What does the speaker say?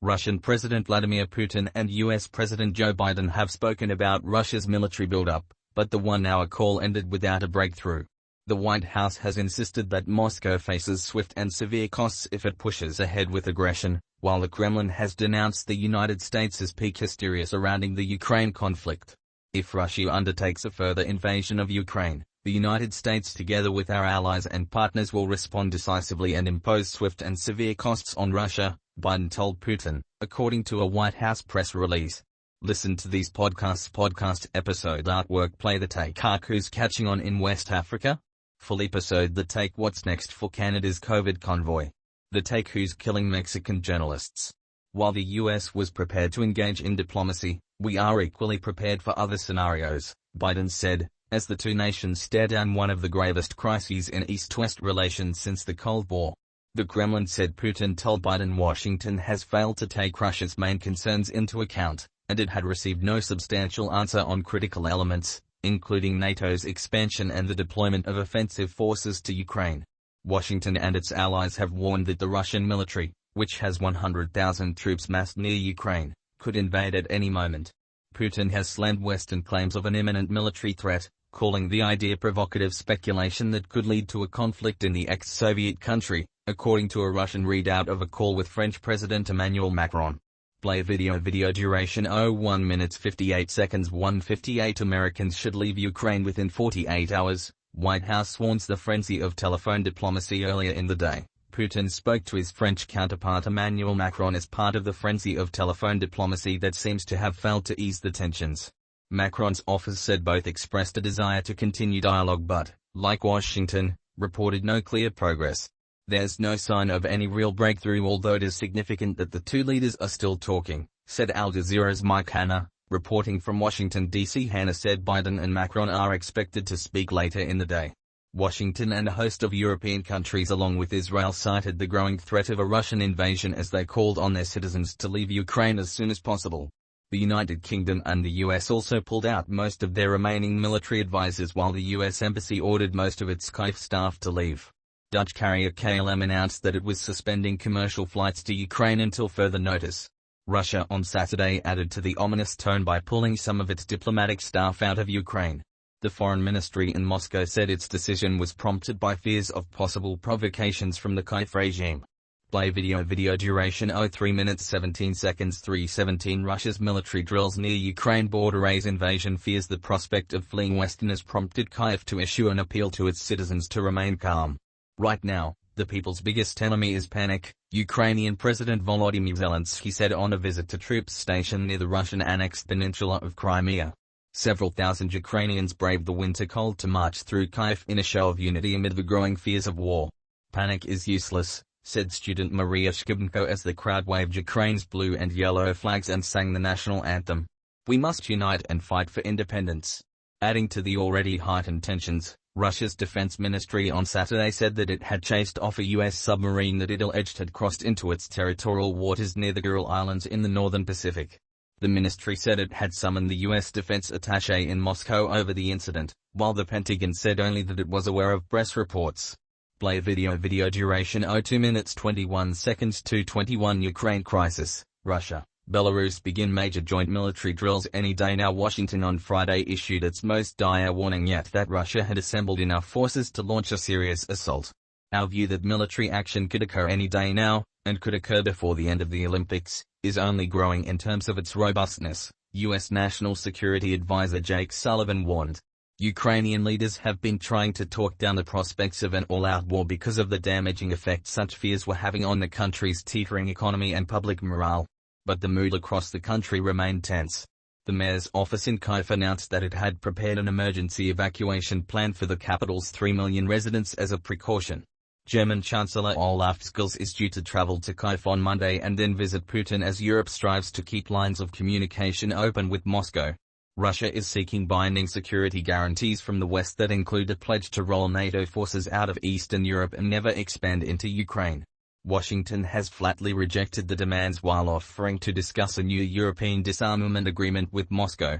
Russian President Vladimir Putin and U.S. President Joe Biden have spoken about Russia's military buildup, but the one-hour call ended without a breakthrough. The White House has insisted that Moscow faces swift and severe costs if it pushes ahead with aggression, while the Kremlin has denounced the United States' peak hysteria surrounding the Ukraine conflict. If Russia undertakes a further invasion of Ukraine, the United States together with our allies and partners will respond decisively and impose swift and severe costs on Russia, Biden told Putin, according to a White House press release. Listen to these podcast episode artwork. Play the take. Who's catching on in West Africa? Full episode. The take. What's next for Canada's COVID convoy? The take. Who's killing Mexican journalists? While the U.S. was prepared to engage in diplomacy, we are equally prepared for other scenarios, Biden said, as the two nations stare down one of the gravest crises in East-West relations since the Cold War. The Kremlin said Putin told Biden Washington has failed to take Russia's main concerns into account, and it had received no substantial answer on critical elements, including NATO's expansion and the deployment of offensive forces to Ukraine. Washington and its allies have warned that the Russian military, which has 100,000 troops massed near Ukraine, could invade at any moment. Putin has slammed Western claims of an imminent military threat, calling the idea provocative speculation that could lead to a conflict in the ex-Soviet country, according to a Russian readout of a call with French President Emmanuel Macron. Play video. Video duration 1 minutes 58 seconds. 1:58 Americans should leave Ukraine within 48 hours, White House warns. The frenzy of telephone diplomacy. Earlier in the day, Putin spoke to his French counterpart Emmanuel Macron as part of the frenzy of telephone diplomacy that seems to have failed to ease the tensions. Macron's office said both expressed a desire to continue dialogue but, like Washington, reported no clear progress. There's no sign of any real breakthrough, although it is significant that the two leaders are still talking, said Al Jazeera's Mike Hanna, reporting from Washington, D.C. Hanna said Biden and Macron are expected to speak later in the day. Washington and a host of European countries along with Israel cited the growing threat of a Russian invasion as they called on their citizens to leave Ukraine as soon as possible. The United Kingdom and the U.S. also pulled out most of their remaining military advisors while the U.S. Embassy ordered most of its Kyiv staff to leave. Dutch carrier KLM announced that it was suspending commercial flights to Ukraine until further notice. Russia on Saturday added to the ominous tone by pulling some of its diplomatic staff out of Ukraine. The foreign ministry in Moscow said its decision was prompted by fears of possible provocations from the Kyiv regime. Play video. Video duration 3 minutes 17 seconds. 3:17 Russia's military drills near Ukraine border. A's invasion fears. The prospect of fleeing Westerners prompted Kyiv to issue an appeal to its citizens to remain calm. Right now, the people's biggest enemy is panic, Ukrainian President Volodymyr Zelensky said on a visit to troops stationed near the Russian-annexed peninsula of Crimea. Several thousand Ukrainians braved the winter cold to march through Kyiv in a show of unity amid the growing fears of war. Panic is useless, said student Maria Shkibnko as the crowd waved Ukraine's blue and yellow flags and sang the national anthem. We must unite and fight for independence. Adding to the already heightened tensions, Russia's defense ministry on Saturday said that it had chased off a U.S. submarine that it alleged had crossed into its territorial waters near the Kuril Islands in the northern Pacific. The ministry said it had summoned the U.S. defense attaché in Moscow over the incident, while the Pentagon said only that it was aware of press reports. Play video. Video duration 2 minutes 21 seconds. 2:21 Ukraine crisis. Russia, Belarus begin major joint military drills any day now. Washington on Friday issued its most dire warning yet that Russia had assembled enough forces to launch a serious assault. Our view that military action could occur any day now, and could occur before the end of the Olympics, is only growing in terms of its robustness, U.S. National Security Advisor Jake Sullivan warned. Ukrainian leaders have been trying to talk down the prospects of an all-out war because of the damaging effect such fears were having on the country's teetering economy and public morale. But the mood across the country remained tense. The mayor's office in Kyiv announced that it had prepared an emergency evacuation plan for the capital's 3 million residents as a precaution. German Chancellor Olaf Scholz is due to travel to Kyiv on Monday and then visit Putin as Europe strives to keep lines of communication open with Moscow. Russia is seeking binding security guarantees from the West that include a pledge to roll NATO forces out of Eastern Europe and never expand into Ukraine. Washington has flatly rejected the demands while offering to discuss a new European disarmament agreement with Moscow.